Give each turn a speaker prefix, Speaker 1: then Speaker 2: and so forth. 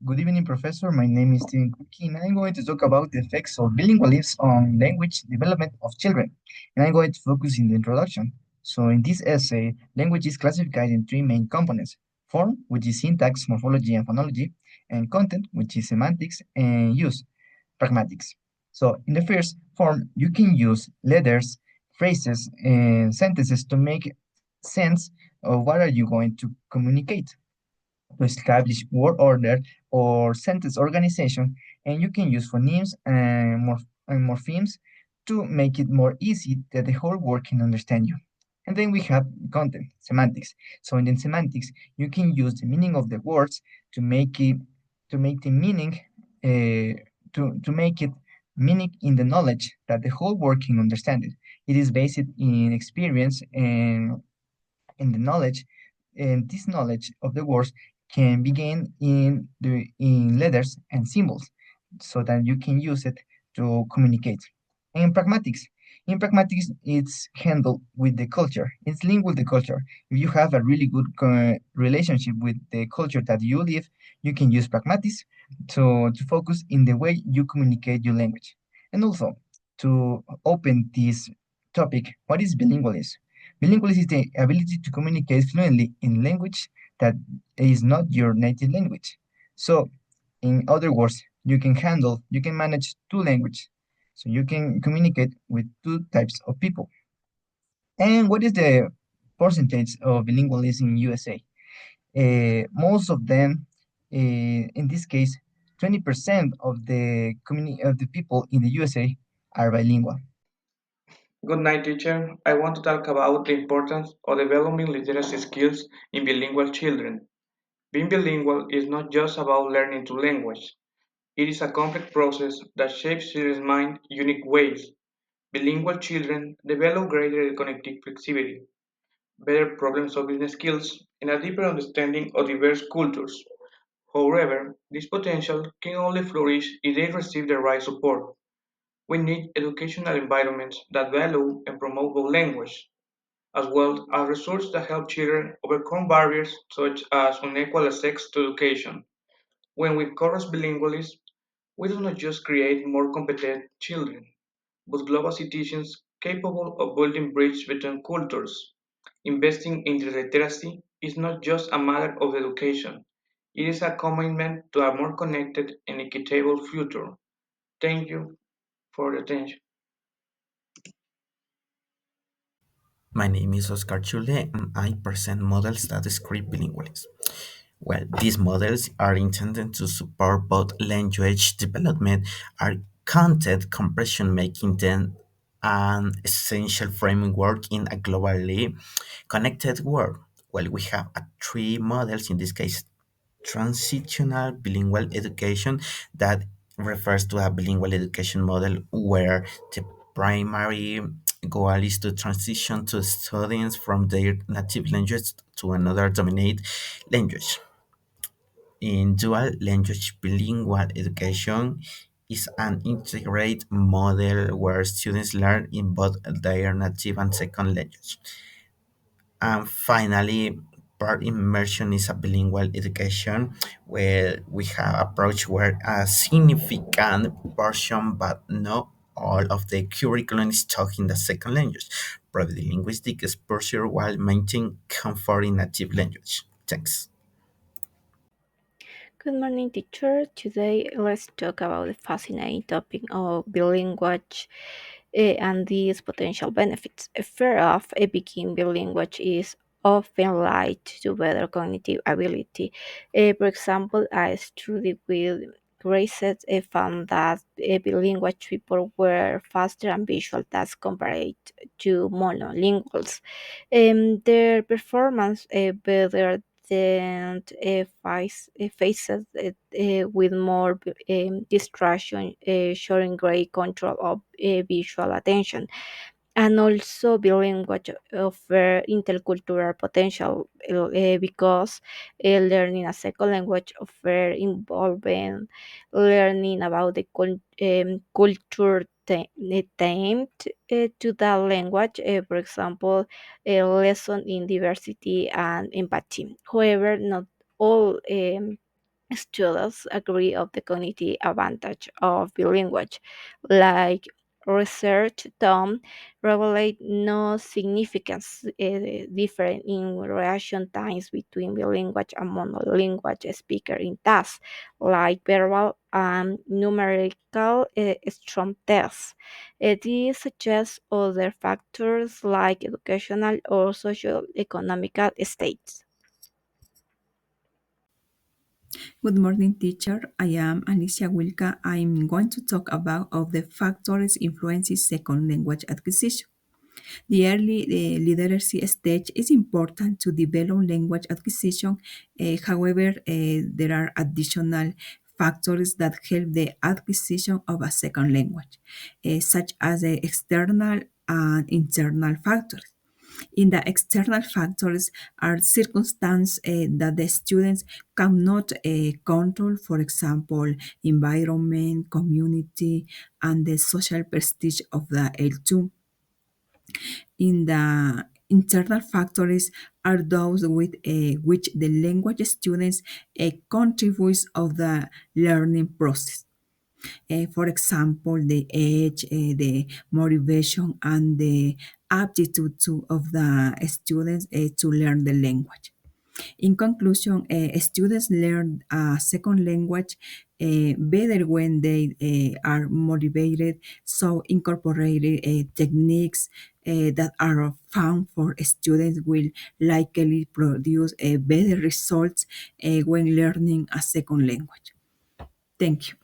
Speaker 1: Good evening, Professor. My name is Steven Cookie, and I'm going to talk about the effects of bilingualism on language development of children. And I'm going to focus in the introduction. So, in this essay, language is classified in three main components: form, which is syntax, morphology, and phonology, and content, which is semantics, and use, pragmatics. So, in the first form, you can use letters, phrases, and sentences to make sense of what are you going to communicate to establish word order or sentence organization, and you can use phonemes and morphemes to make it more easy that the whole world can understand you. And then we have content, semantics. So in the semantics, you can use the meaning of the words to make it to make the meaning to make it meaning in the knowledge that the whole world can understand it. It is based in experience and in the knowledge, and this knowledge of the words can be gained in letters and symbols so that you can use it to communicate. And pragmatics. In pragmatics, it's handled with the culture. It's linked with the culture. If you have a really good relationship with the culture that you live, you can use pragmatics to focus in the way you communicate your language. And also, to open this topic, what is bilingualism? Bilingualism is the ability to communicate fluently in language that is not your native language. So, in other words, you can manage two languages. So you can communicate with two types of people. And what is the percentage of bilingualism in USA? Most of them, in this case, 20% of of the people in the USA are bilingual.
Speaker 2: Good night, teacher. I want to talk about the importance of developing literacy skills in bilingual children. Being bilingual is not just about learning two languages. It is a complex process that shapes children's mind in unique ways. Bilingual children develop greater cognitive flexibility, better problem-solving skills, and a deeper understanding of diverse cultures. However, this potential can only flourish if they receive the right support. We need educational environments that value and promote both language, as well as resources that help children overcome barriers such as unequal access to education. When we encourage bilingualism, we do not just create more competent children, but global citizens capable of building bridges between cultures. Investing in literacy is not just a matter of education, it is a commitment to a more connected and equitable future. Thank you for your attention.
Speaker 3: My name is Oscar Chule and I present models that describe bilingualism. Well, these models are intended to support both language development and content compression, making them an essential framework in a globally connected world. Well, we have three models in this case: transitional bilingual education, that refers to a bilingual education model where the primary goal is to transition to students from their native language to another dominant language. In dual language bilingual education is an integrated model where students learn in both their native and second language. And finally, part immersion is a bilingual education where we have approach where a significant portion, but not all of the curriculum is taught in the second language, providing linguistic exposure while maintaining comfort in native language. Thanks.
Speaker 4: Good morning, teacher. Today, let's talk about the fascinating topic of bilingual and these potential benefits. First off, a beginning bilingual is often linked to better cognitive ability. For example, a study with Graces found that bilingual people were faster and visual tasks compared to monolinguals. Their performance better than faces with more distraction, showing great control of visual attention. And also bilingual offer intercultural potential because learning a second language offer involving learning about the culture themed to that language. For example, a lesson in diversity and empathy. However, not all Students agree of the cognitive advantage of bilinguage, like research done revelate no significant difference in reaction times between bilingual and monolingual speaker in tasks like verbal and numerical strong tests. This suggests other factors like educational or socio-economical states.
Speaker 5: Good morning, teacher. I am Alicia Wilka. I'm going to talk about of the factors influencing second language acquisition. The early literacy stage is important to develop language acquisition. However, there are additional factors that help the acquisition of a second language, such as the external and internal factors. In the external factors are circumstances that the students cannot control, for example, environment, community, and the social prestige of the L2. In the internal factors are those with which the language students contributes of the learning process. For example, the age, the motivation, and the aptitude of the students to learn the language. In conclusion, students learn a second language better when they are motivated, so incorporated techniques that are found for students will likely produce better results when learning a second language. Thank you.